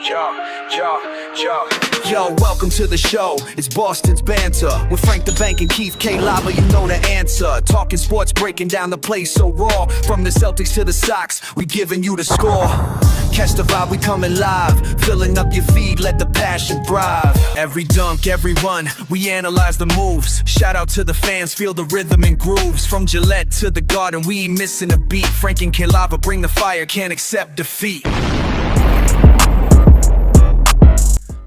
Yo, welcome to the show. It's Boston's Banter with Frank the Bank and Keith KLava. You know the answer. Talking sports, breaking down the play so raw. From the Celtics to the Sox, we giving you the score. Catch the vibe, we coming live. Filling up your feed, let the passion thrive. Every dunk, every run, we analyze the moves. Shout out to the fans, feel the rhythm and grooves. From Gillette to the Garden, we ain't missing a beat. Frank and KLava bring the fire, can't accept defeat.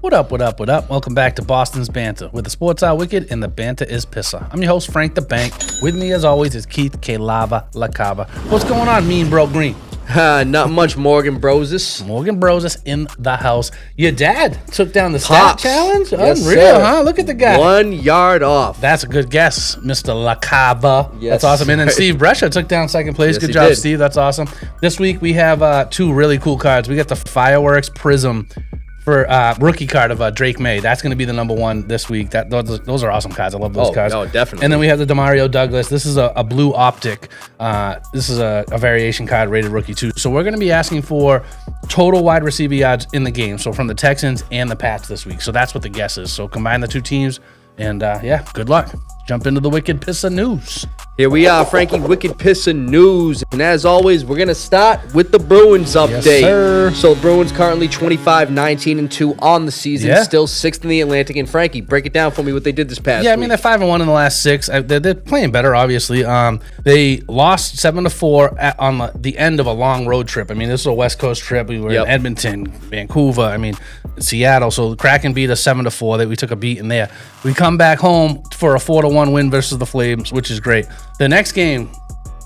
What up, what up, what up? Welcome back to Boston's Banter, where the sports are wicked and the banter is pissa. I'm your host, Frank the Bank. With me, as always, is Keith KLava, LaCava. What's going on, Mean Bro Green? Not much, Morgan Brosis. Morgan Brosis in the house. Your dad took down the stat challenge? Yes, Unreal, sir. huh? Look at the guy. 1 yard off. That's a good guess, Mr. LaCava. Yes, that's awesome. And then sir. Steve Brescia took down second place. Yes, good he job, did. Steve. That's awesome. This week, we have two really cool cards. We got the Fireworks Prism for rookie card of Drake May. That's going to be the number one this week. Those are awesome cards. I love those cards. Oh, definitely. And then we have the DeMario Douglas. This is a blue optic. This is a variation card rated rookie too. So we're going to be asking for total wide receiver yards in the game. So from the Texans and the Pats this week. So that's what the guess is. So combine the two teams and yeah, good luck. Jump into the Wicked Pissah news. Here we are, Frankie, Wicked Pissah news. And as always, we're going to start with the Bruins update. Yes, sir. So the Bruins currently 25-19-2 on the season. Yeah. Still 6th in the Atlantic. And Frankie, break it down for me what they did this past week. Yeah, I mean, they're 5-1 in the last 6. They're playing better, obviously. They lost 7-4 on the end of a long road trip. I mean, this is a West Coast trip. We were in Edmonton, Vancouver, Seattle. So the Kraken beat us 7-4. We took a beat in there. We come back home for a 4-1 win versus the Flames, which is great. The next game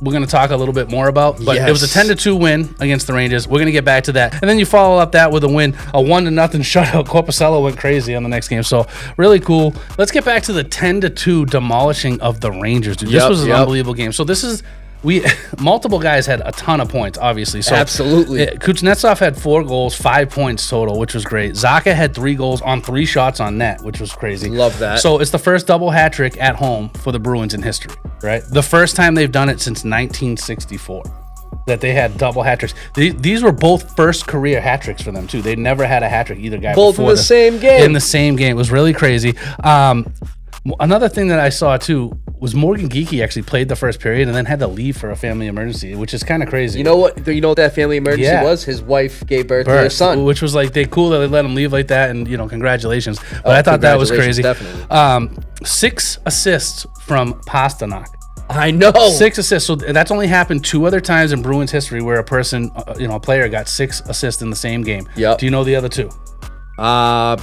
we're going to talk a little bit more about, but it was a 10-2 win against the Rangers. We're going to get back to that. And then you follow up that with a win, a 1-0 shutout. Corpusalo went crazy on the next game. So really cool. Let's get back to the 10-2 demolishing of the Rangers, dude. This was an unbelievable game. So this is... multiple guys had a ton of points, obviously. So absolutely. Kuznetsov had 4 goals, 5 points total, which was great. Zacha had 3 goals on 3 shots on net, which was crazy. Love that. So it's the first double hat trick at home for the Bruins in history, right? The first time they've done it since 1964 that they had double hat tricks. These were both first career hat tricks for them too. They never had a hat trick either guy both before in the same game. In the same game. It was really crazy. Another thing that I saw too was Morgan Geekie actually played the first period and then had to leave for a family emergency, which is kind of crazy. You know what that family emergency was? His wife gave birth to their son. Which was like, cool that they let him leave like that, and congratulations. But I thought that was crazy. Definitely. 6 assists from Pasternak. I know. 6 assists. So that's only happened 2 other times in Bruins history where a person, a player got 6 assists in the same game. Yep. Do you know the other 2?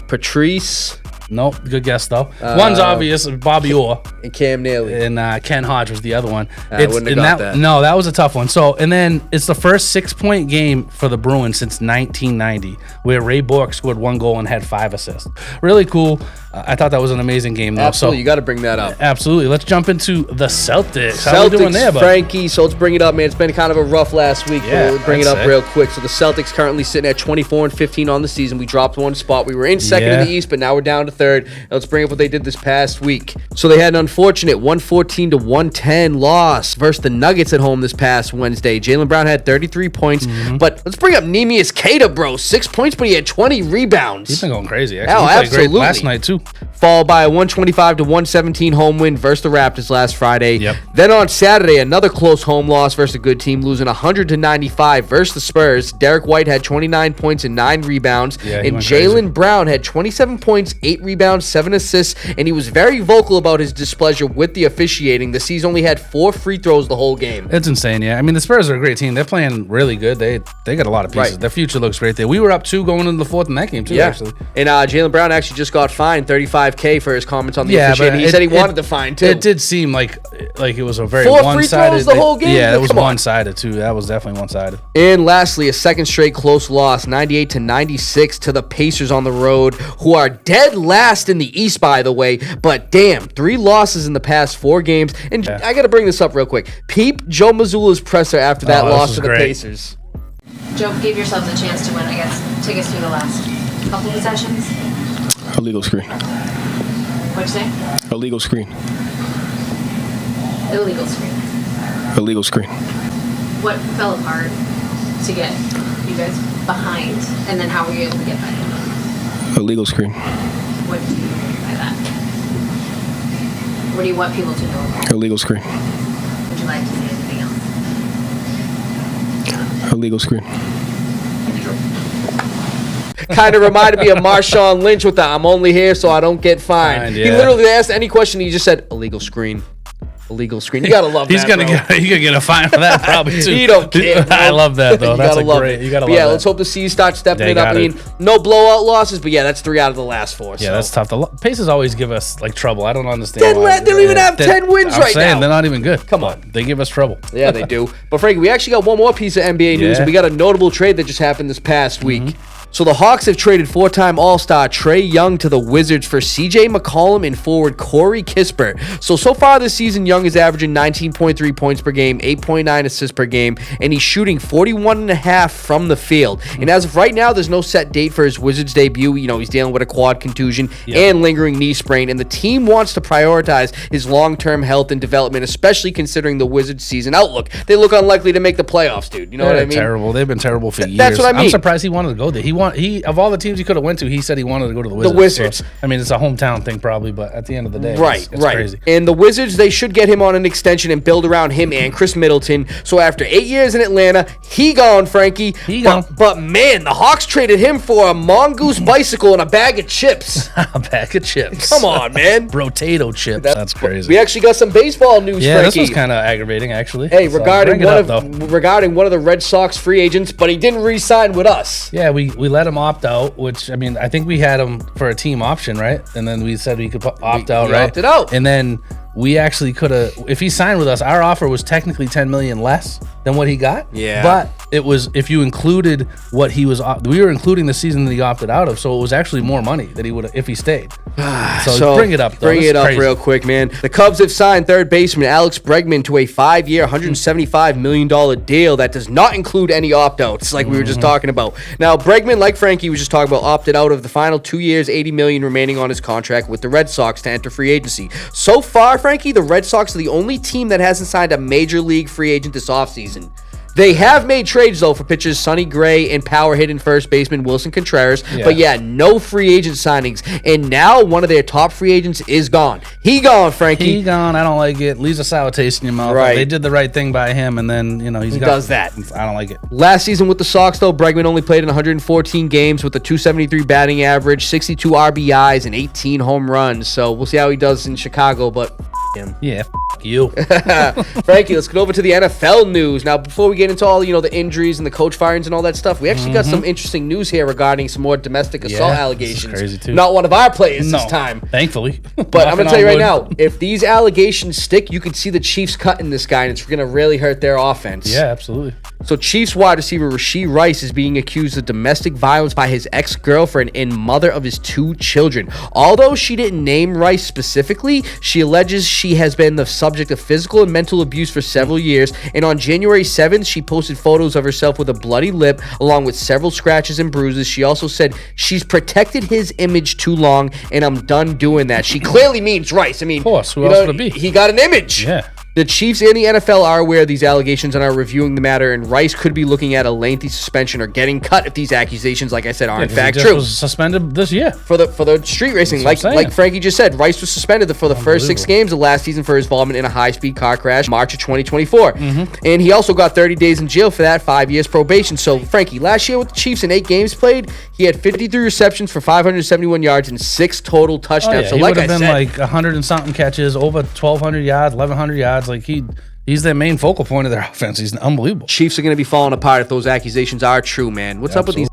Patrice. Nope, good guess though. One's obvious, Bobby Orr. And Cam Neely. And Ken Hodge was the other one. I wouldn't have got that. No, that was a tough one. So, and then it's the first 6-point game for the Bruins since 1990, where Ray Bourque scored 1 goal and had 5 assists. Really cool. I thought that was an amazing game, though. Absolutely, so, you got to bring that up. Absolutely. Let's jump into the Celtics. How are we doing there, bud? Frankie, so let's bring it up, man. It's been kind of a rough last week. Yeah, we'll bring it up real quick. So the Celtics currently sitting at 24-15 on the season. We dropped 1 spot. We were in second in the East, but now we're down to third. Now let's bring up what they did this past week. So they had an unfortunate 114-110 loss versus the Nuggets at home this past Wednesday. Jaylen Brown had 33 points, but let's bring up Neemias Queta, bro. 6 points, but he had 20 rebounds. He's been going crazy, actually. Oh, he played absolutely. great last night, too. Followed by a 125-117 home win versus the Raptors last Friday. Yep. Then on Saturday, another close home loss versus a good team, losing 100-95 versus the Spurs. Derek White had 29 points and 9 rebounds. And Jaylen Brown had 27 points, 8 rebounds, 7 assists, and he was very vocal about his displeasure with the officiating. The C's only had 4 free throws the whole game. It's insane, yeah. I mean, the Spurs are a great team. They're playing really good. They got a lot of pieces. Right. Their future looks great there. We were up 2 going into the 4th in that game, too, actually. And Jaylen Brown actually just got fined $35,000 for his comments on the officiating. He said he wanted the fine, too. It did seem like it was a very 4 one-sided. free throws the whole game? Yeah, it was Come on. one-sided, too. That was definitely one-sided. And lastly, a second straight close loss, 98-96 to the Pacers on the road, who are dead last in the East, by the way. But damn, 3 losses in the past 4 games. And I got to bring this up real quick. Peep Joe Mazzulla's presser after that loss to the Pacers. Joe, give yourselves a chance to win, I guess. Take us through the last couple possessions. Illegal screen. What'd you say? Illegal screen. Illegal screen. Illegal screen. What fell apart? to get you guys behind? And then how were you able to get back? Illegal screen. What do you mean by that? What do you want people to know about? Illegal screen. Would you like to see anything else? Illegal screen. Kind of reminded me of Marshawn Lynch with the "I'm only here so I don't get fined." Yeah. He literally asked any question. He just said illegal screen. Illegal screen. You gotta love He's that. gonna bro. get a fine for that probably too. He don't care, bro. I love that though. You That's gotta a love great. it. You gotta But love yeah, that. let's hope the C's start stepping They it up. I got mean, it. no blowout losses, but yeah, that's 3 out of the last 4. Yeah, so. that's tough. The Pacers always give us like trouble. I don't understand. They don't even have 10 wins I'm right saying, now. they're not even good. Come but on. they give us trouble. Yeah, they do. But Frankie, we actually got one more piece of NBA news. Yeah. We got a notable trade that just happened this past week. So the Hawks have traded 4-time All-Star Trae Young to the Wizards for C.J. McCollum and forward Corey Kispert. So far this season, Young is averaging 19.3 points per game, 8.9 assists per game, and he's shooting 41.5 from the field. And as of right now, there's no set date for his Wizards debut. You know, he's dealing with a quad contusion and lingering knee sprain, and the team wants to prioritize his long-term health and development, especially considering the Wizards season outlook. They look unlikely to make the playoffs, dude. You know what I mean? Terrible. They've been terrible for years. That's what I mean. I'm surprised he wanted to go there. He of all the teams he could have went to, he said he wanted to go to the Wizards. Wizards. So, I mean, it's a hometown thing probably, but at the end of the day, Right. it's crazy. And the Wizards, they should get him on an extension and build around him and Chris Middleton. So after 8 years in Atlanta, he gone, Frankie. He gone. But man, the Hawks traded him for a mongoose bicycle and a bag of chips. A bag of chips. Come on, man. Potato chips. That's crazy. We actually got some baseball news, Yeah, Frankie. this was kind of aggravating, actually. Hey, So regarding bring it up, though. regarding one of the Red Sox free agents, but he didn't re-sign with us. Yeah, we let him opt out, which, I mean, I think we had him for a team option, right? And then we said we could opt out, we right? opted out. And then we actually could have, if he signed with us, our offer was technically $10 million less than what he got. Yeah. But it was, if you included what he was, we were including the season that he opted out of, so it was actually more money that he would have if he stayed. So bring it up, though. Bring This it is up crazy. real quick, man. The Cubs have signed third baseman Alex Bregman to a 5-year, $175 million deal that does not include any opt-outs, like we were just talking about. Now, Bregman, like Frankie was just talking about, opted out of the final 2 years, $80 million remaining on his contract with the Red Sox to enter free agency. So far, Frankie, the Red Sox are the only team that hasn't signed a major league free agent this offseason. They have made trades, though, for pitchers Sonny Gray and power-hitting first baseman Wilson Contreras. Yeah. But, yeah, no free agent signings. And now one of their top free agents is gone. He gone, Frankie. He gone. I don't like it. Leaves a sour taste in your mouth. Right. They did the right thing by him, and then, you know, he does that. I don't like it. Last season with the Sox, though, Bregman only played in 114 games with a .273 batting average, 62 RBIs, and 18 home runs. So we'll see how he does in Chicago, but him. Yeah, you. Frankie, let's get over to the NFL news. Now, before we get into all, the injuries and the coach firings and all that stuff, we actually got some interesting news here regarding some more domestic assault this is allegations. crazy, too. Not one of our players this time. Thankfully. But I'm going to tell you right now, if these allegations stick, you can see the Chiefs cutting this guy, and it's going to really hurt their offense. Yeah, absolutely. So Chiefs wide receiver Rashee Rice is being accused of domestic violence by his ex-girlfriend and mother of his 2 children. Although she didn't name Rice specifically, she alleges she has been the subject of physical and mental abuse for several years, and on January 7th, she posted photos of herself with a bloody lip along with several scratches and bruises. She also said, "She's protected his image too long, and I'm done doing that." She clearly means Rice. I mean, Of course, who else would it be? He got an image. Yeah. The Chiefs and the NFL are aware of these allegations and are reviewing the matter, and Rice could be looking at a lengthy suspension or getting cut if these accusations, like I said, are in fact He just true. was suspended this year. For the street racing, That's what I'm like saying. Frankie just said, Rice was suspended for the first 6 games of last season for his involvement in a high-speed car crash, March of 2024. And he also got 30 days in jail for that, 5 years probation. So, Frankie, last year with the Chiefs in 8 games played, he had 53 receptions for 571 yards and 6 total touchdowns. Oh, yeah. So, He like would I have been said, like 100 and something catches, over 1,200 yards, 1,100 yards. Like he's their main focal point of their offense. He's unbelievable. Chiefs are going to be falling apart if those accusations are true, man. What's up with these?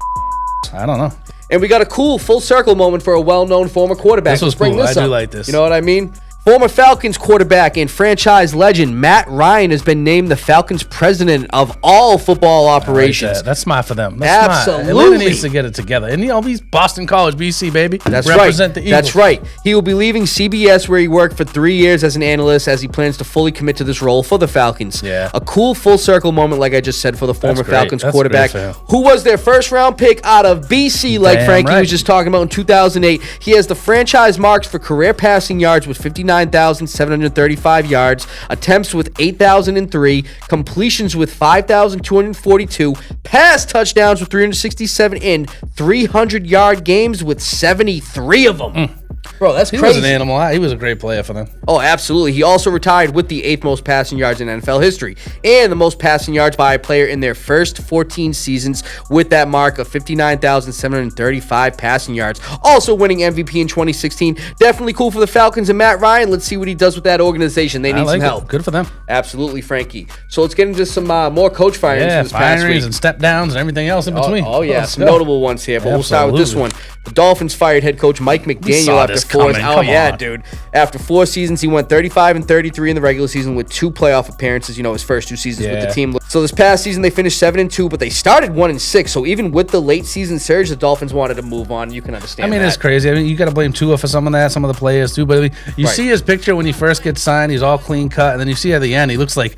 I don't know. And we got a cool full circle moment for a well-known former quarterback. This was Let's bring cool. this I do up. like this. You know what I mean? Former Falcons quarterback and franchise legend Matt Ryan has been named the Falcons president of all football operations. That's smart for them. That's smart. Absolutely. Atlanta needs to get it together. And these Boston College, BC, baby. That's represent right. the Eagles. That's right. He will be leaving CBS, where he worked for 3 years as an analyst, as he plans to fully commit to this role for the Falcons. Yeah. A cool full circle moment, like I just said, for the former great. Falcons That's quarterback, great for him. who was their first round pick out of BC, like Damn Frankie right. was just talking about in 2008. He has the franchise marks for career passing yards with 59 59,735 yards, attempts with 8,003, completions with 5,242, pass touchdowns with 367, and 300-yard games with 73 of them. Bro, that's crazy. He was an animal. He was a great player for them. Oh, absolutely. He also retired with the 8th most passing yards in NFL history and the most passing yards by a player in their first 14 seasons with that mark of 59,735 passing yards. Also winning MVP in 2016. Definitely cool for the Falcons and Matt Ryan. Let's see what he does with that organization. They need some help. Good for them. Absolutely, Frankie. So let's get into some more coach firings this past week. And step downs and everything else in between. Oh yeah, some notable ones here, but we'll start with this one. The Dolphins fired head coach Mike McDaniel after 4 dude. After 4 seasons, he went 35-33 in the regular season with 2 playoff appearances, his first 2 seasons with the team. So this past season, they finished 7-2, but they started 1-6. So even with the late season surge, the Dolphins wanted to move on. You can understand that. It's crazy. You got to blame Tua for some of that, some of the players too. But you see his picture when he first gets signed, he's all clean cut. And then you see at the end, he looks like,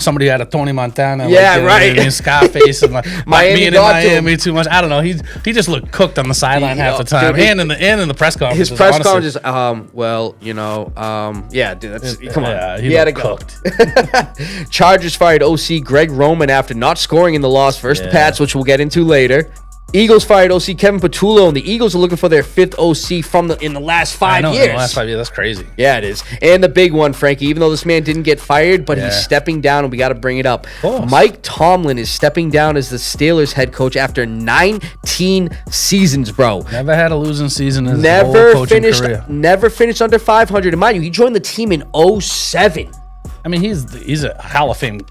somebody had a Tony Montana. Scarface and Miami too much. I don't know. He just looked cooked on the sideline half the time. Dude, and in the press conference. His press conference is, dude, that's come on. He had it cooked. Chargers fired OC Greg Roman after not scoring in the loss versus the Pats, which we'll get into later. Eagles fired OC Kevin Patullo, and the Eagles are looking for their 5th OC in the last 5 years. In the last 5 years, that's crazy. Yeah, it is. And the big one, Frankie, even though this man didn't get fired, but he's stepping down, and we got to bring it up. Mike Tomlin is stepping down as the Steelers head coach after 19 seasons, bro. Never had a losing season in his whole coaching career. Never finished under 500. And mind you, he joined the team in 2007. He's a Hall of Fame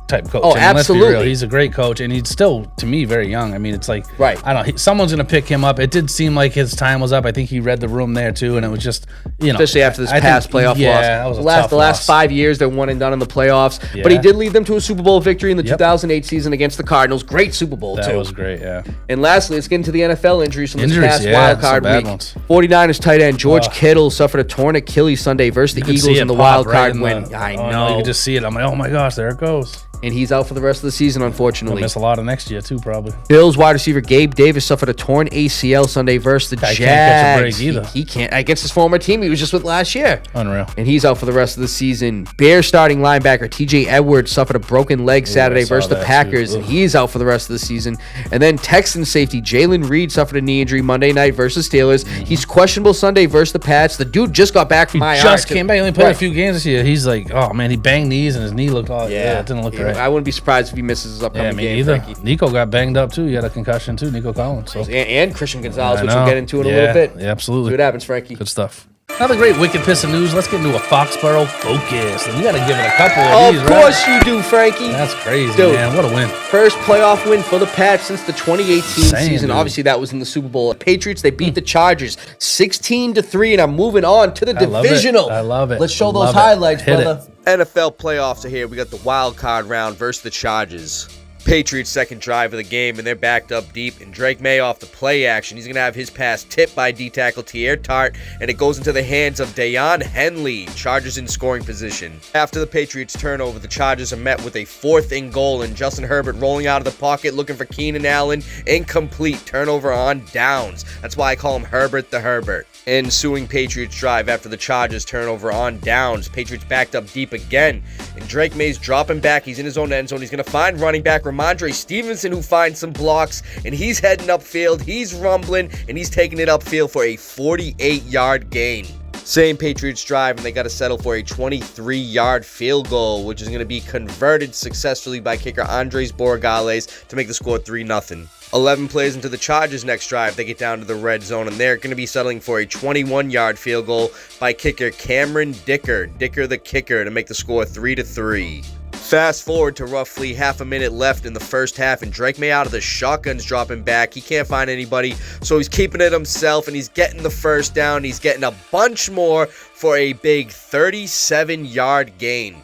type coach. Oh, absolutely. Let's be real. He's a great coach, and he's still, to me, very young. It's like, right. I don't know. Someone's going to pick him up. It did seem like his time was up. I think he read the room there, too, and it was just, especially after this past playoff loss. That was the last 5 years, they're one and done in the playoffs. Yeah. But he did lead them to a Super Bowl victory in the 2008 season against the Cardinals. Great Super Bowl, too. That was great, yeah. And lastly, let's get into the NFL injuries from this past wild card week. Ones. 49ers tight end George Kittle suffered a torn Achilles Sunday versus the Eagles in the wild card win. I know. You could just see it. I'm like, oh my gosh, there it goes. And he's out for the rest of the season, unfortunately. He'll miss a lot of next year, too, probably. Bills wide receiver Gabe Davis suffered a torn ACL Sunday versus the Jags. Can't catch a break either. He can't. Against his former team he was just with last year. Unreal. And he's out for the rest of the season. Bears starting linebacker TJ Edwards suffered a broken leg Saturday versus the Packers, and he's out for the rest of the season. And then Texans safety Jalen Reed suffered a knee injury Monday night versus Steelers. He's questionable Sunday versus the Pats. The dude just got back from IR. He just came back. He only played a few games this year. He's like, oh, man, he banged knees, and his knee looked all, it didn't look right. I wouldn't be surprised if he misses his upcoming game. Either. Frankie. Nico got banged up too. He had a concussion too. Nico Collins. So. And Christian Gonzalez, which we'll get into in a little bit. Yeah, absolutely. See what happens, Frankie. Good stuff. Another great Wicked Pissah news. Let's get into a Foxboro focus. And you got to give it a couple of these, Of course you do, Frankie. That's crazy, dude, man. What a win. First playoff win for the Pats since the 2018 season. Dude. Obviously, that was in the Super Bowl. Patriots, they beat the Chargers 16-3, and I'm moving on to the Divisional. I love it. Let's show those highlights, brother. NFL playoffs are here. We got the wild card round versus the Chargers. Patriots' second drive of the game, and they're backed up deep, and Drake May off the play action. He's going to have his pass tipped by D-tackle Tier Tart, and it goes into the hands of Dayon Henley. Chargers in scoring position. After the Patriots turnover, the Chargers are met with a 4th and goal, and Justin Herbert rolling out of the pocket looking for Keenan Allen. Incomplete. Turnover on downs. That's why I call him Herbert the Herbert. Ensuing Patriots drive after the Chargers turnover on downs. Patriots backed up deep again, and Drake May's dropping back. He's in his own end zone. He's going to find running back Ramondre Stevenson, who finds some blocks, and he's heading upfield. He's rumbling, and he's taking it upfield for a 48-yard gain. Same Patriots drive, and they got to settle for a 23-yard field goal, which is going to be converted successfully by kicker Andres Borregales to make the score 3-0. 11 plays into the Chargers' next drive, they get down to the red zone, and they're going to be settling for a 21-yard field goal by kicker Cameron Dicker the kicker, to make the score 3-3. Fast forward to roughly half a minute left in the first half, and Drake May out of the shotgun's dropping back. He can't find anybody, so he's keeping it himself, and he's getting the first down. He's getting a bunch more for a big 37-yard gain.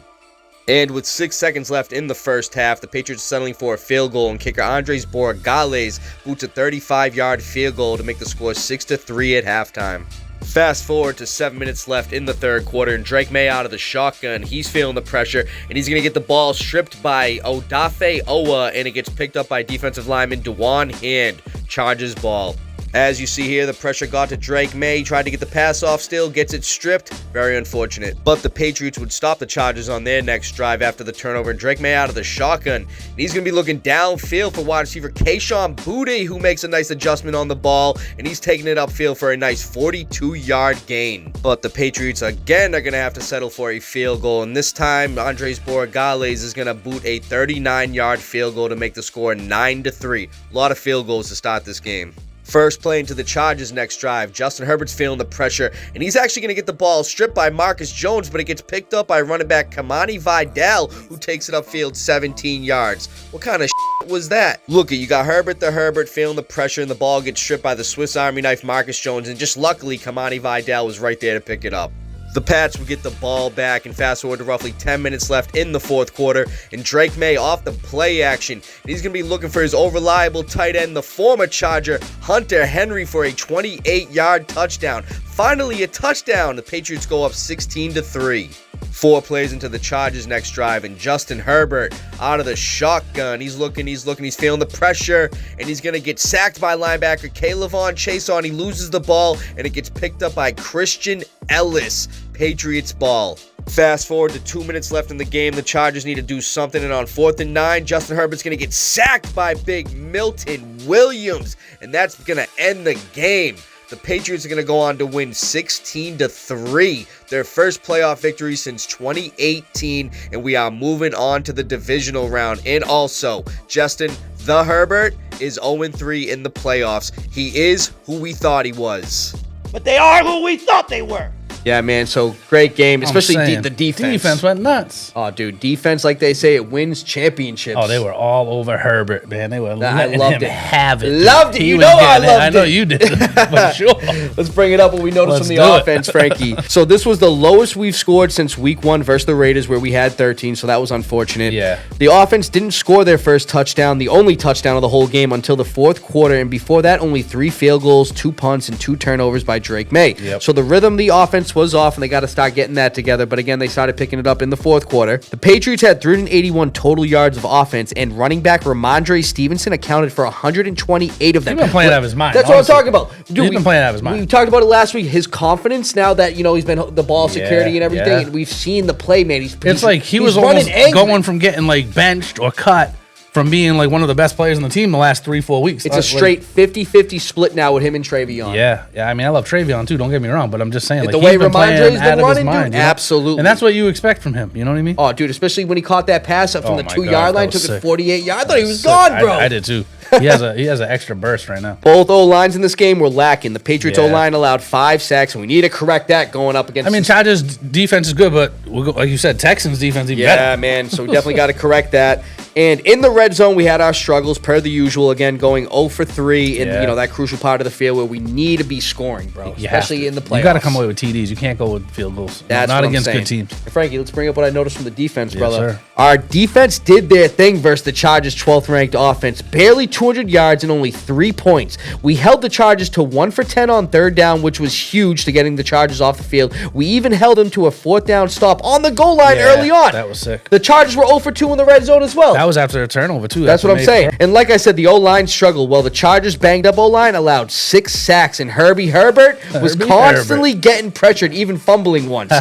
And with 6 seconds left in the first half, the Patriots are settling for a field goal, and kicker Andres Borregales boots a 35-yard field goal to make the score 6-3 at halftime. Fast forward to 7 minutes left in the third quarter, and Drake May out of the shotgun. He's feeling the pressure, and he's going to get the ball stripped by Odafe Owa, and it gets picked up by defensive lineman Dewan Hand. Chargers ball. As you see here, the pressure got to Drake May. He tried to get the pass off still, gets it stripped. Very unfortunate. But the Patriots would stop the Chargers on their next drive after the turnover. And Drake May out of the shotgun. And he's going to be looking downfield for wide receiver Kayshon Boutte, who makes a nice adjustment on the ball. And he's taking it upfield for a nice 42-yard gain. But the Patriots again are going to have to settle for a field goal. And this time, Andres Borregales is going to boot a 39-yard field goal to make the score 9-3. A lot of field goals to start this game. First play into the Chargers' next drive. Justin Herbert's feeling the pressure, and he's actually going to get the ball stripped by Marcus Jones, but it gets picked up by running back Kamani Vidal, who takes it upfield 17 yards. What kind of was that? Look, you got Herbert feeling the pressure, and the ball gets stripped by the Swiss Army knife Marcus Jones, and just luckily, Kamani Vidal was right there to pick it up. The Pats will get the ball back, and fast forward to roughly 10 minutes left in the fourth quarter, and Drake May off the play action. And he's going to be looking for his over-reliable tight end, the former Charger, Hunter Henry, for a 28-yard touchdown. Finally, a touchdown. The Patriots go up 16-3. 4 plays into the Chargers' next drive, and Justin Herbert out of the shotgun. He's looking, he's feeling the pressure, and he's going to get sacked by linebacker KLava Chason. He loses the ball, and it gets picked up by Christian Ellis. Patriots ball. Fast forward to 2 minutes left in the game. The Chargers need to do something, and on 4th and 9, Justin Herbert's going to get sacked by big Milton Williams, and that's going to end the game. The Patriots are going to go on to win 16-3, their first playoff victory since 2018, and we are moving on to the divisional round. And also, Justin the Herbert is 0-3 in the playoffs. He is who we thought he was. But they are who we thought they were. Yeah, man, so great game, especially the defense. Defense went nuts. Oh, dude, defense, like they say, it wins championships. Oh, they were all over Herbert, man. They were I letting him have it. Loved it. You know I loved it. I know you did, for sure. Let's bring it up what we noticed from the offense, Frankie. So this was the lowest we've scored since week 1 versus the Raiders, where we had 13, so that was unfortunate. Yeah. The offense didn't score their first touchdown, the only touchdown of the whole game, until the fourth quarter, and before that, only 3 field goals, 2 punts, and 2 turnovers by Drake May. Yep. So the rhythm of the offense was off, and they got to start getting that together, but again, they started picking it up in the fourth quarter. The Patriots had 381 total yards of offense, and running back Ramondre Stevenson accounted for 128 of them. He's been playing out of his mind. That's honestly. what I'm talking about. Dude, he's been playing out of his mind. We talked about it last week. His confidence now that, you know, he's been the ball security and everything, and we've seen the play, man. It's like he was almost going from getting like benched or cut from being like one of the best players on the team the last 3-4 weeks. It's a straight 50-50 split now with him and Travion. Yeah. I mean, I love Travion too. Don't get me wrong, but I'm just saying, like, the way Ramondre's been running, mind, dude, absolutely. And that's what you expect from him. You know what I mean? Oh, dude, especially when he caught that pass up from the 2-yard line, took it 48 yards. I thought he was sick. gone, bro. I did too. He has an extra burst right now. Both O-lines in this game were lacking. The Patriots O-line allowed 5 sacks, and we need to correct that going up against. I mean, Chargers defense is good, but like you said, Texans defense even better. Yeah, man. So we definitely got to correct that. And in the red zone, we had our struggles per the usual. Again, going 0 for 3 in that crucial part of the field where we need to be scoring, bro. Especially in the playoffs. You got to come away with TDs. You can't go with field goals. That's not what against I'm saying. good teams. And Frankie, let's bring up what I noticed from the defense, brother. Sir. Our defense did their thing versus the Chargers' 12th ranked offense. Barely 200 yards and only 3 points. We held the Chargers to 1 for 10 on 3rd down, which was huge to getting the Chargers off the field. We even held them to a 4th down stop on the goal line early on. That was sick. The Chargers were 0 for 2 in the red zone as well. That was after a turnover too. That's what I'm saying. And like I said, the O-line struggled. Well, the Chargers' banged up O-line allowed 6 sacks, and Herbert was constantly getting pressured, even fumbling once.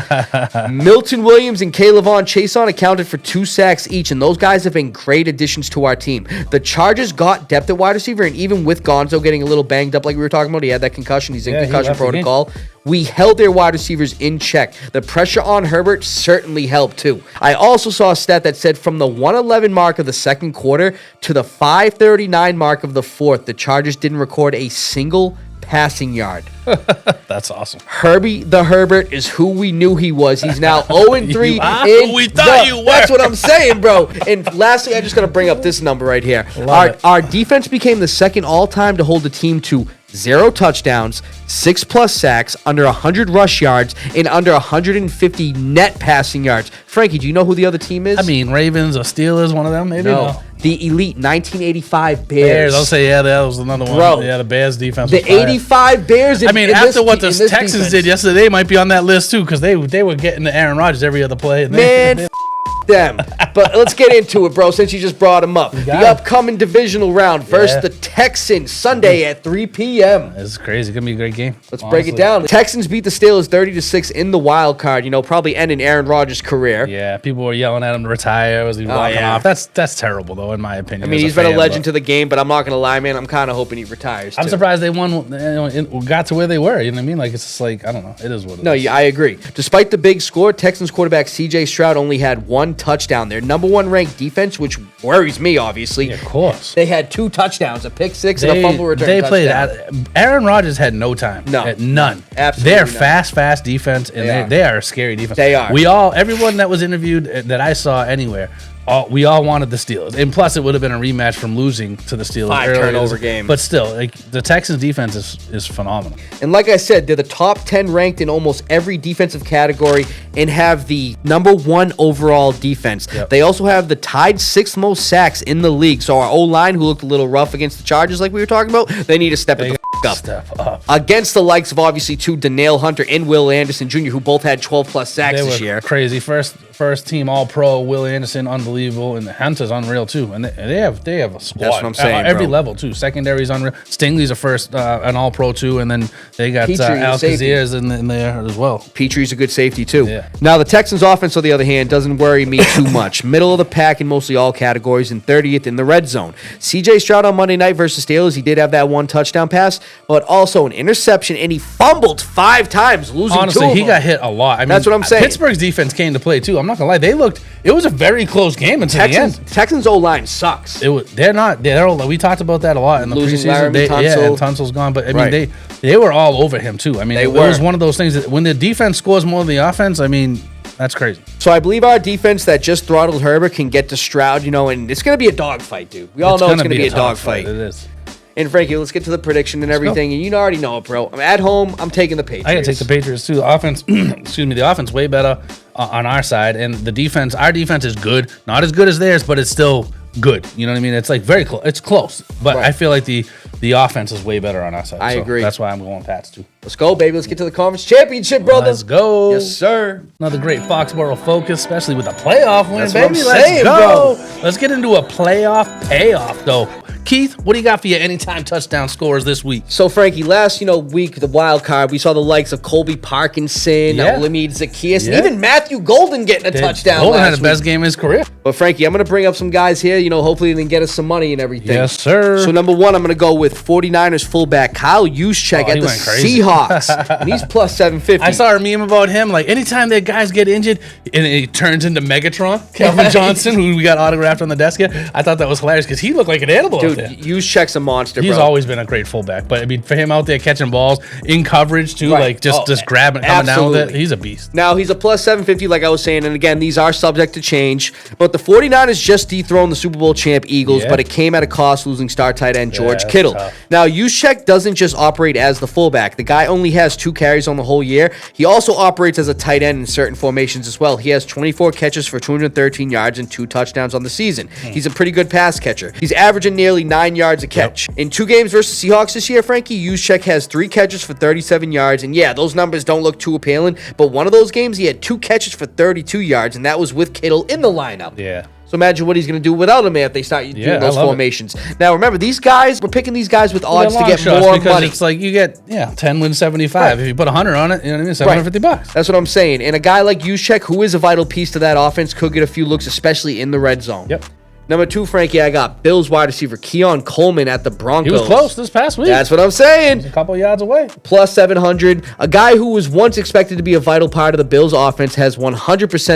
Milton Williams and KLava Chason accounted for 2 sacks each, and those guys have been great additions to our team. The Chargers got depth at wide receiver, and even with Gonzo getting a little banged up like we were talking about, he had that concussion. He's in concussion protocol. We held their wide receivers in check. The pressure on Herbert certainly helped too. I also saw a stat that said from the 1:11 mark of the second quarter to the 5:39 mark of the fourth, the Chargers didn't record a single passing yard. That's awesome. Herbie the Herbert is who we knew he was. He's now 0-3. You are who we thought you were. That's what I'm saying, bro. And lastly, I just got to bring up this number right here. Our defense became the second all-time to hold the team to 0 touchdowns, 6+ sacks, under 100 rush yards, and under 150 net passing yards. Frankie, do you know who the other team is? I mean, Ravens or Steelers, one of them, maybe? No. The elite 1985 Bears. I'll say, that was another one. Bro, the Bears defense. The 85 Bears. I mean, after what the Texans did yesterday, they might be on that list too, because they were getting to Aaron Rodgers every other play. Man, them. But let's get into it, bro, since you just brought them up. The upcoming divisional round versus the Texans Sunday at 3 p.m. This is crazy. It's going to be a great game. Let's break it down. The Texans beat the Steelers 30-6 in the wild card, probably ending Aaron Rodgers' career. Yeah, people were yelling at him to retire as he was walking off. That's terrible, though, in my opinion. I mean, he's been a legend to the game, but I'm not going to lie, man. I'm kind of hoping he retires, I'm surprised they won, got to where they were. You know what I mean? Like, it's just like, I don't know. It is what it is. No, yeah, I agree. Despite the big score, Texans quarterback C.J. Stroud only had 1 touchdown. Their number 1 ranked defense, which worries me, obviously. Yeah, of course. They had 2 touchdowns, a pick six and a fumble return touchdown. Aaron Rodgers had no time. No. None. Absolutely They're none. fast defense, and they are a scary defense. They are. Everyone that was interviewed that I saw anywhere, we all wanted the Steelers. And plus, it would have been a rematch from losing to the Steelers. 5 turnover game. But still, like, the Texans defense is phenomenal. And like I said, they're the top 10 ranked in almost every defensive category and have the number 1 overall defense. Yep. They also have the tied 6th most sacks in the league. So our O-line, who looked a little rough against the Chargers like we were talking about, they need to step it up. Step up. Against the likes of obviously Danielle Hunter and Will Anderson Jr., who both had 12-plus sacks this year. Crazy. First team All-Pro, Will Anderson, unbelievable, and Hunter's unreal too. And they have a squad. That's what I'm saying, every bro. level too. Secondary's unreal. Stingley's a first an All-Pro too, and then they got Alcazar's in there as well. Petrie's a good safety too. Yeah. Now the Texans offense, on the other hand, doesn't worry me too much. Middle of the pack in mostly all categories and 30th in the red zone. C.J. Stroud on Monday night versus Steelers, he did have that 1 touchdown pass, but also an interception, and he fumbled 5 times, losing 2 of them. Honestly, he got hit a lot. I mean, that's what I'm saying. Pittsburgh's defense came to play too. I'm not gonna lie, it was a very close game until the end. Texans O-line sucks. We talked about that a lot in the Losing preseason. Tunsil. And Tunsil's gone, but I mean they were all over him too. I mean, it was one of those things that when the defense scores more than the offense, I mean, that's crazy. So I believe our defense that just throttled Herbert can get to Stroud, and it's going to be a dogfight, dude. We all know it's going to be a dogfight. It is. And Frankie, let's get to the prediction and everything. And you already know it, bro. I'm at home. I'm taking the Patriots. I got to take the Patriots too. The offense, the offense way better on our side, and the defense. Our defense is good, not as good as theirs, but it's still good. You know what I mean? It's like very close. It's close, but I feel like the offense is way better on our side. I agree. That's why I'm going Pats too. Let's go, baby. Let's get to the conference championship, brother. Let's go. Yes, sir. Another great Foxboro focus, especially with a playoff win, That's baby. what I'm saying, Let's go. bro. Let's get into a playoff payoff, though. Keith, what do you got for your anytime touchdown scores this week? So, Frankie, last week, the wild card, we saw the likes of Colby Parkinson, Olamide Zacchaeus, and even Matthew Golden getting a touchdown Golden last had the best game in his career. But, Frankie, I'm going to bring up some guys here, hopefully they can get us some money and everything. Yes, sir. So, number 1, I'm going to go with 49ers fullback Kyle Juszczyk at the Seahawks. And he's plus 750. I saw a meme about him. Like, anytime that guys get injured, and it turns into Megatron, Calvin Johnson, who we got autographed on the desk here. I thought that was hilarious because he looked like an animal out there. Dude, Juszczyk's a monster, He's bro. always been a great fullback. But, I mean, for him out there catching balls in coverage, too, like just grabbing, coming down with it, he's a beast. Now, he's a plus 750, like I was saying. And, again, these are subject to change. But the 49ers just dethroned the Super Bowl champ Eagles, but it came at a cost, losing star tight end George Kittle. Tough. Now, Juszczyk doesn't just operate as the fullback. The guy only has 2 carries on the whole year. He also operates as a tight end in certain formations as well. He has 24 catches for 213 yards and 2 touchdowns on the season. He's a pretty good pass catcher. He's averaging nearly 9 yards a catch. In 2 games versus Seahawks this year, Frankie, Juszczyk has 3 catches for 37 yards. And yeah, those numbers don't look too appealing, but one of those games, he had 2 catches for 32 yards, and that was with Kittle in the lineup. Yeah. So imagine what he's going to do without him if they start doing those formations. Now, remember, these guys, we're picking these guys with odds to get more because money. It's like you get 10 wins 75. Right. If you put 100 on it, you know what I mean, $750. That's what I'm saying. And a guy like Juszczyk, who is a vital piece to that offense, could get a few looks, especially in the red zone. Yep. Number 2, Frankie, I got Bills wide receiver Keon Coleman at the Broncos. He was close this past week. That's what I'm saying. A couple yards away. Plus 700. A guy who was once expected to be a vital part of the Bills offense has 100%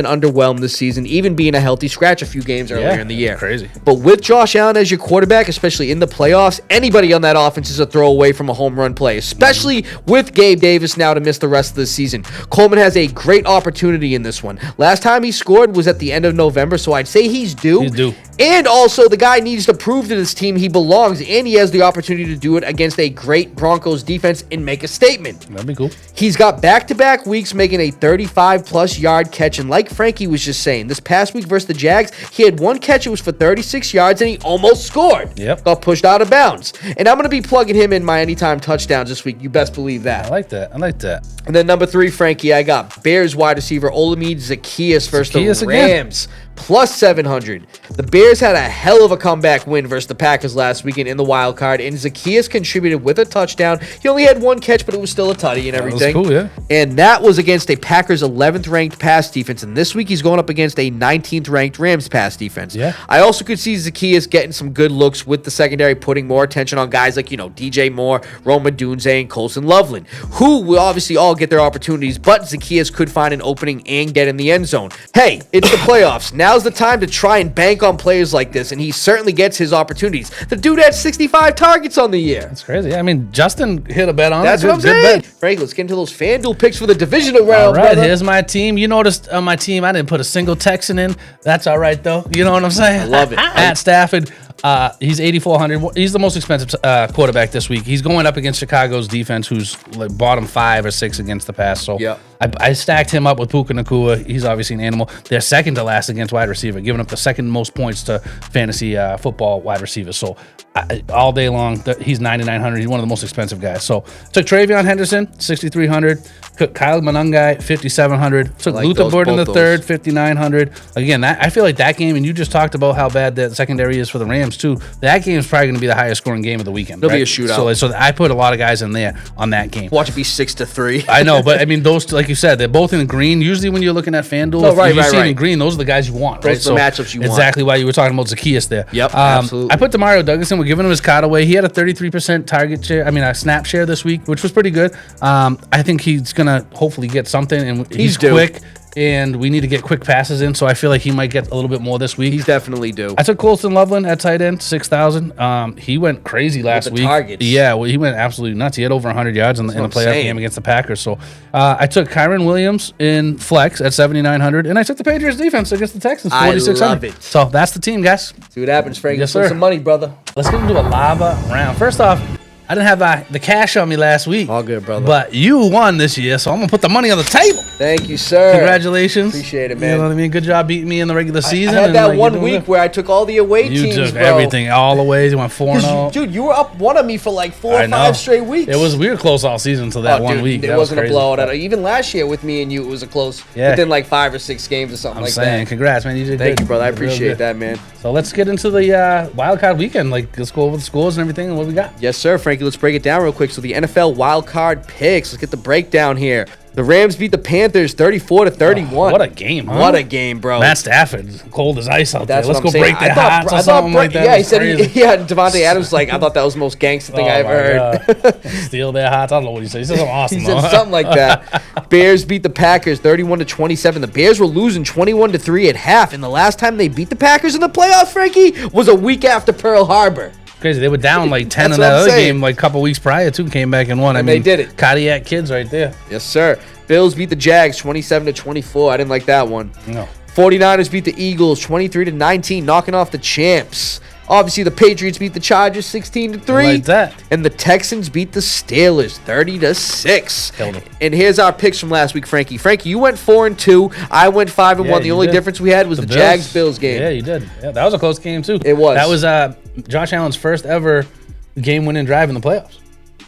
underwhelmed this season, even being a healthy scratch a few games earlier in the year. Crazy. But with Josh Allen as your quarterback, especially in the playoffs, anybody on that offense is a throwaway from a home run play, especially with Gabe Davis now to miss the rest of the season. Coleman has a great opportunity in this one. Last time he scored was at the end of November, so I'd say he's due. He's due. And also, the guy needs to prove to this team he belongs, and he has the opportunity to do it against a great Broncos defense and make a statement. That'd be cool. He's got back-to-back weeks making a 35-plus yard catch, and like Frankie was just saying, this past week versus the Jags, he had 1 catch, it was for 36 yards, and he almost scored. Yep. Got pushed out of bounds. And I'm going to be plugging him in my anytime touchdowns this week. You best believe that. I like that. And then number 3, Frankie, I got Bears wide receiver Olamide Zacchaeus versus the Rams. plus 700. The Bears had a hell of a comeback win versus the Packers last weekend in the wild card, and Zacchaeus contributed with a touchdown. He only had one catch, but it was still a tutty and everything. That was cool, yeah. And that was against a Packers 11th ranked pass defense, and this week he's going up against a 19th ranked Rams pass defense. Yeah. I also could see Zacchaeus getting some good looks with the secondary, putting more attention on guys like, DJ Moore, Roma Dunze, and Colson Loveland, who will obviously all get their opportunities, but Zacchaeus could find an opening and get in the end zone. Hey, it's the playoffs. Now's the time to try and bank on players like this, and he certainly gets his opportunities. The dude had 65 targets on the year. That's crazy. I mean, Justin hit a bet on That's it. what I'm saying. Frank, let's get into those FanDuel picks for the divisional round, All right, brother. here's my team. You noticed on my team, I didn't put a single Texan in. That's all right, though. You know what I'm saying? I love it. At Stafford, he's 8,400. He's the most expensive quarterback this week. He's going up against Chicago's defense, who's like bottom 5 or 6 against the pass. So Yep. I stacked him up with Puka Nacua. He's obviously an animal. They're second to last against wide receiver, giving up the second most points to fantasy football wide receivers. So all day long, he's 9,900. He's one of the most expensive guys. So took Travion Henderson, 6,300. Took Kyle Monangai, 5,700. Took like Luther those, Burden both the those. third, 5,900. Again, I feel like that game, and you just talked about how bad that secondary is for the Rams too. That game is probably going to be the highest scoring game of the weekend. It'll be right? a shootout. So I put a lot of guys in there on that game. Watch it be 6-3. I know, but I mean, those two, like you said, they're both in green. Usually, when you're looking at FanDuel, No, if right, you right, see it in right. green, those are the guys you want. Right? Those are the matchups you want. Exactly why you were talking about Zacchaeus there. Yep, absolutely. I put Demario Douglason. We're giving him his card away. He had a 33% target share. I mean, a snap share this week, which was pretty good. I think he's gonna hopefully get something, and he's due. quick. And we need to get quick passes in, so I feel like he might get a little bit more this week. He's definitely due. I took Colston Loveland at tight end, 6,000. He went crazy last the week. targets. Yeah, well, he went absolutely nuts. He had over 100 yards in the what I'm playoff saying. game against the Packers. So I took Kyron Williams in flex at 7,900, and I took the Patriots defense against the Texans, I 4,600. love it. So that's the team, guys. See what happens, Frank. Yes, Put sir. some money, brother. Let's get into a lava round. First off, I didn't have the cash on me last week. All good, brother. But you won this year, so I'm going to put the money on the table. Thank you, sir. Congratulations. Appreciate it, You man. know what I mean? Good job beating me in the regular I season. had and, that like, one you're doing week good. where I took all the away You teams, took bro. everything all the ways. You went 4-0. Dude, you were up one of me for like 4 I or know. 5 straight weeks. We were close all season until that one dude, week. It That was wasn't a crazy. blowout. Even last year with me and you, it was a close. Yeah. Within like 5 or 6 games or something I'm like saying, that. congrats, man. You did Thank good. you, brother. I You did real appreciate good. that, man. So let's get into the wild card weekend. Like, let's go over the scores and everything and what we got. Yes, sir, Frankie. Let's break it down real quick. So the NFL wild card picks. Let's get the breakdown here. The Rams beat the Panthers 34-31. What a game, huh? What a game, bro. Matt Stafford, cold as ice out That's there. what Let's I'm go saying. break their hearts or something like that. Yeah, he That's said crazy. Devontae Adams was like, I thought that was the most gangster thing I ever heard. God. Steal their hearts. I don't know what he said. He said something awesome. He said though. something like that. Bears beat the Packers 31-27. The Bears were losing 21-3 at half, and the last time they beat the Packers in the playoffs, Frankie, was a week after Pearl Harbor. Crazy. They were down like 10 That's in what that I'm other saying. game like a couple weeks prior too. Came back and won. And I they mean, did it. Cardiac kids right there. Yes, sir. Bills beat the Jags 27-24. I didn't like that one. No. 49ers beat the Eagles 23-19, knocking off the champs. Obviously, the Patriots beat the Chargers 16-3. Like that. And the Texans beat the Steelers 30-6. Killed 'em. And here's our picks from last week, Frankie. Frankie, you went 4-2. I went 5-1. Yeah, The you only did. difference we had was the Bills. Jags-Bills game. Yeah, you did. Yeah, that was a close game too. It was. That was Josh Allen's first ever game-winning drive in the playoffs.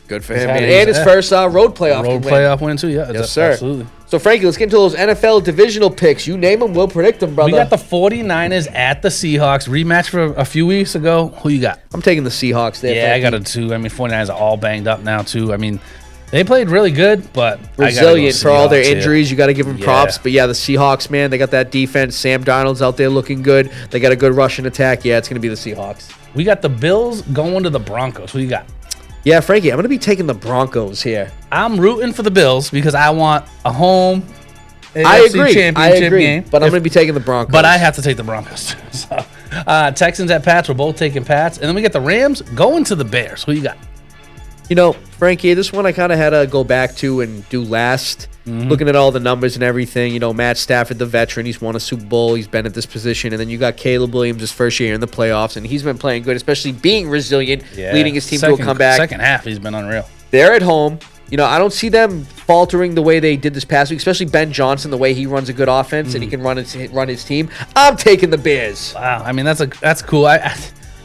Good for He's him, had man. it. And his Yeah. first road playoff Road win. playoff win too. Yeah, Yes, sir. Absolutely. So, Frankie, let's get into those NFL divisional picks. You name them, we'll predict them, brother. We got the 49ers at the Seahawks rematch for a few weeks ago. Who you got? I'm taking the Seahawks there. Yeah, I Frankie. got it too. I mean, 49ers are all banged up now too. I mean, they played really good, but Resilient for all their Seahawks here. injuries. You got to give them Yeah. props. But yeah, the Seahawks, man, they got that defense. Sam Darnold's out there looking good. They got a good rushing attack. Yeah, it's going to be the Seahawks. We got the Bills going to the Broncos. Who you got? Yeah, Frankie, I'm going to be taking the Broncos here. I'm rooting for the Bills because I want a home I AFC agree. championship game. But I'm going to be taking the Broncos. But I have to take the Broncos too. So, Texans at Pats. We're both taking Pats. And then we get the Rams going to the Bears. Who you got? You know, Frankie, this one I kind of had to go back to and do last. Looking at all the numbers and everything, you know, Matt Stafford, the veteran, he's won a Super Bowl. He's been at this position. And then you got Caleb Williams, his first year in the playoffs, and he's been playing good, especially being resilient, leading his team to a comeback. Second half, he's been unreal. They're at home. You know, I don't see them faltering the way they did this past week, especially Ben Johnson, the way he runs a good offense and he can run his team. I'm taking the Bears. Wow. I mean, that's cool.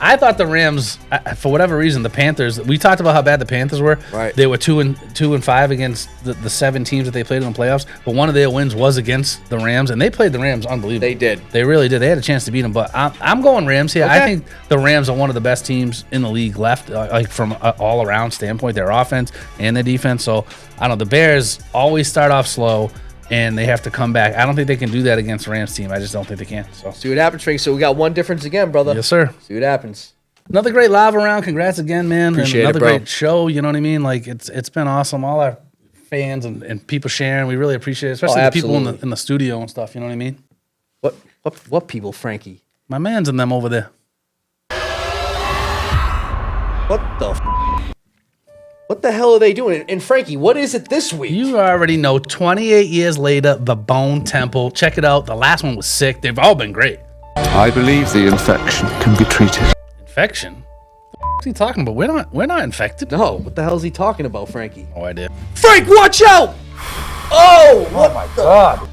I thought the Rams, for whatever reason, the Panthers. We talked about how bad the Panthers were. Right. They were 2-5 against the 7 teams that they played in the playoffs. But one of their wins was against the Rams, and they played the Rams unbelievable. They did. They really did. They had a chance to beat them. But I'm going Rams here. Okay. I think the Rams are one of the best teams in the league left, like from an all-around standpoint, their offense and their defense. So I don't know. The Bears always start off slow, and they have to come back. I don't think they can do that against the Rams team. I just don't think they can. So See what happens, Frank. So we got one difference again, brother. yes, sir. See what happens. Another great live round. Congrats again, man. Appreciate and another it, bro. great show. You know what I mean? Like it's been awesome. All our fans and people sharing, we really appreciate it. Especially the people in the studio and stuff. You know what I mean? What people, Frankie? My man's in them over there. What the hell are they doing? And Frankie, what is it this week? You already know. 28 years later, the Bone Temple. Check it out. The last one was sick. They've all been great. I believe the infection can be treated. Infection? What's he talking about? We're not infected. No, what the hell is he talking about, Frankie? No idea. Frank, watch out! Oh, what my God.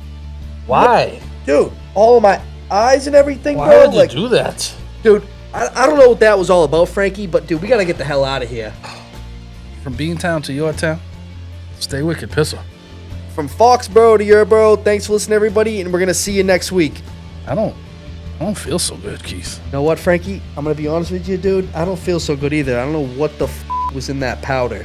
Why? dude? All of my eyes and everything, Why bro. would you do that? Dude, I don't know what that was all about, Frankie. But dude, we gotta get the hell out of here. From Beantown to your town, stay wicked, Pissah. From Foxboro to your borough. Thanks for listening, everybody, and we're gonna see you next week. I don't feel so good, Keith. You know what, Frankie? I'm gonna be honest with you, dude. I don't feel so good either. I don't know what the was in that powder.